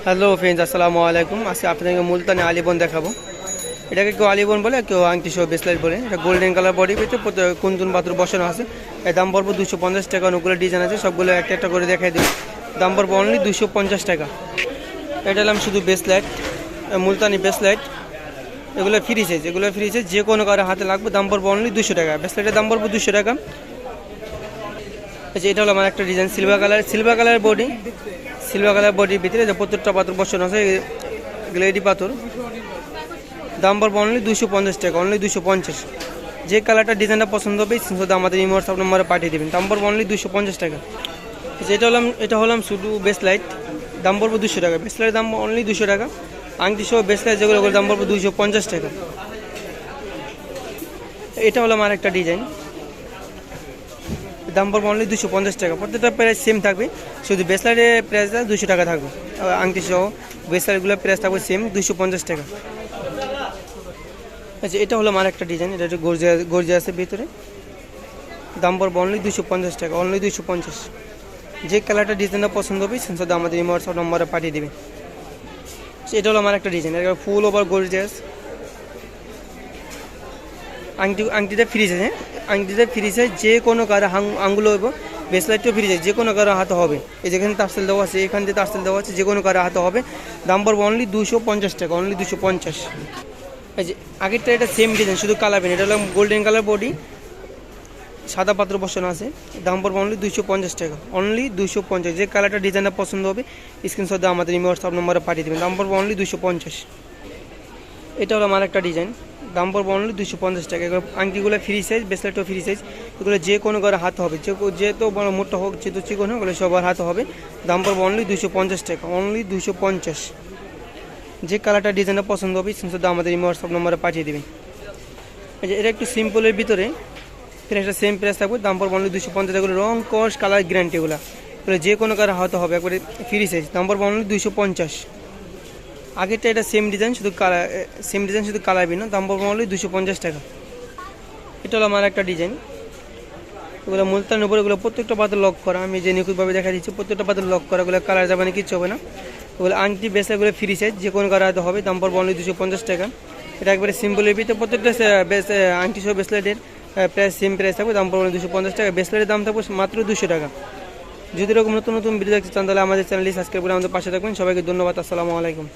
Hello friends, আসসালামু আলাইকুম। আজকে আপনাদেরকে মুলতানি আলিবন দেখাবো। এটাকে কেউ আলিবন বলে, কেউ আংটি সহ বেসলাইট বলে। এটা গোল্ডেন কালার বডি পেতে কুন্দুন পাথর বসানো আছে। এর দাম পড়বো 250 টাকা। অনেকগুলো ডিজাইন আছে, সবগুলো একটা একটা করে দেখাই দেবো। দাম পড়বো অনলি 250 টাকা। এটা হলাম শুধু বেসলাইট, মুলতানি বেসলাইট। এগুলো ফ্রি সাইজ, যে কোনো কারো হাতে লাগবে। দাম পড়বো অনলি 200 টাকা। বেসলাইটের দাম পড়বো 200 টাকা। এটা হলো আমার একটা ডিজাইন, সিলভার কালার বডির ভিতরে যে প্রত্যেকটা পাথর বসানো আছে, গ্লেডি পাথর। দাম পড়বো অনলি 250 টাকা, অনলি 250। যে কালারটা ডিজাইনটা পছন্দ হবে শুধু আমাদের ইমো হোয়াটসঅ্যাপ নম্বরে পাঠিয়ে দেবেন। দাম পড়বো অনলি 250 টাকা। এটা হলাম শুধু বেসলাইট, দাম পড়বো 200 টাকা। বেসলাইটের দাম অনলি 200 টাকা। আংটি সহ বেসলাইট যেগুলো দাম পড়বো 250 টাকা। এটা হলো আমার একটা ডিজাইন, দাম পড়বো অনলি 250 টাকা। প্রত্যেকটা প্রাইস সেম থাকবে, শুধু বেসলাইটের প্রাইসটা 200 টাকা থাকবে। আংটি সহ বেসলাইটগুলোর প্রাইস থাকবে সেম 250 টাকা। আচ্ছা, এটা হলো আমার একটা ডিজাইন, এটা একটু গর্জিয়াসের ভিতরে। দাম পড়বো অনলি 250 টাকা, অনলি 250। যে কালারটা ডিজাইনটা পছন্দ হবে সেটা আমাদের ইমো হোয়াটসঅ্যাপ নম্বরে পাঠিয়ে দেবেন। এটা হলো আমার একটা ডিজাইন, এটা ফুল ওভার গর্জিয়াস। আংটিটা ফ্রি সাইজ, আংটিটা ফ্রি সাইজ। যে কোনো কারো আঙ্গুল হইব, বেসলাইটও ফ্রি সাইজ, যে কোনো কারো হাতে হবে। এই যেখানে তারসেল দেওয়া আছে, এখান থেকে তারসেল দেওয়া আছে, যে কোনো কারো হাতে হবে। দাম পড়বো অনলি 250 টাকা, অনলি 250। এই যে আগেরটা, এটা সেম ডিজাইন, শুধু কালার পেন। এটা হলো গোল্ডেন কালার বডি, সাদা পাত্র বসানো আছে। দাম পড়বো অনলি 250 টাকা, অনলি 250। যে কালারটা ডিজাইনটা পছন্দ হবে স্ক্রিনশট দিয়ে আমাদের ইমো হোয়াটসঅ্যাপ নম্বরে পাঠিয়ে দেবেন। দাম পড়বো অনলি 250। এটা হলো আমার একটা ডিজাইন, দাম পড়বো অনলি 250 টাকা। এগুলো আংটিগুলো ফ্রি সাইজ, বেসলাইটও ফ্রি সাইজ। এগুলো যে কোনো করে হাতে হবে, যেহেতু বড় মোটা হোক, যেহেতু চিকন হোক, ওগুলো সবার হাতে হবে। দাম পড়বো অনলি 250 টাকা, অনলি 250। যে কালারটা ডিজাইনটা পছন্দ হবে শুধু আমাদের ইমো হোয়াটসঅ্যাপ নম্বরে পাঠিয়ে দেবেন। এটা একটু সিম্পলের ভিতরে, প্রাইসটা সেম প্রাইস থাকবে। দাম পড়বো অনলি 250। এগুলো রং কস কালার গ্যারান্টি, এগুলো যে কোনো কারো হাতে হবে, একবারে ফ্রি সাইজ। দাম পড়বো অনলি 250। আগেরটা এটা সেম ডিজাইন, শুধু কালার ভিন্ন। দাম পড়বো অনলি 250 টাকা। এটা হলো আমার একটা ডিজাইন, এগুলো মুলতানের উপরে, এগুলো প্রত্যেকটা পাথর লক করা। আমি যে নিখুঁতভাবে দেখা দিচ্ছি, প্রত্যেকটা পাথর লক করা। এগুলো কালার যাবে না, কিচ্ছু হবে না। ওগুলো আংটি বেসলাইটগুলো ফ্রি সাইজ, যে কোনো কারো হাতে হবে। দাম পড়বো অনলি 250 টাকা। এটা একবারে সিম্পলের ভিতরে, প্রত্যেকটা আংটি সহ বেসলাইটের প্রাইস সেম প্রাইস থাকবে। দাম পড়বো 250 টাকা। বেসলাইটের দাম থাকবে মাত্র 200 টাকা। যদি এরকম নতুন নতুন ভিডিও দেখতে চান তাহলে আমাদের চ্যানেলটি সাবস্ক্রাইব করে আমাদের পাশে থাকবেন। সবাইকে ধন্যবাদ। আসসালামু আলাইকুম।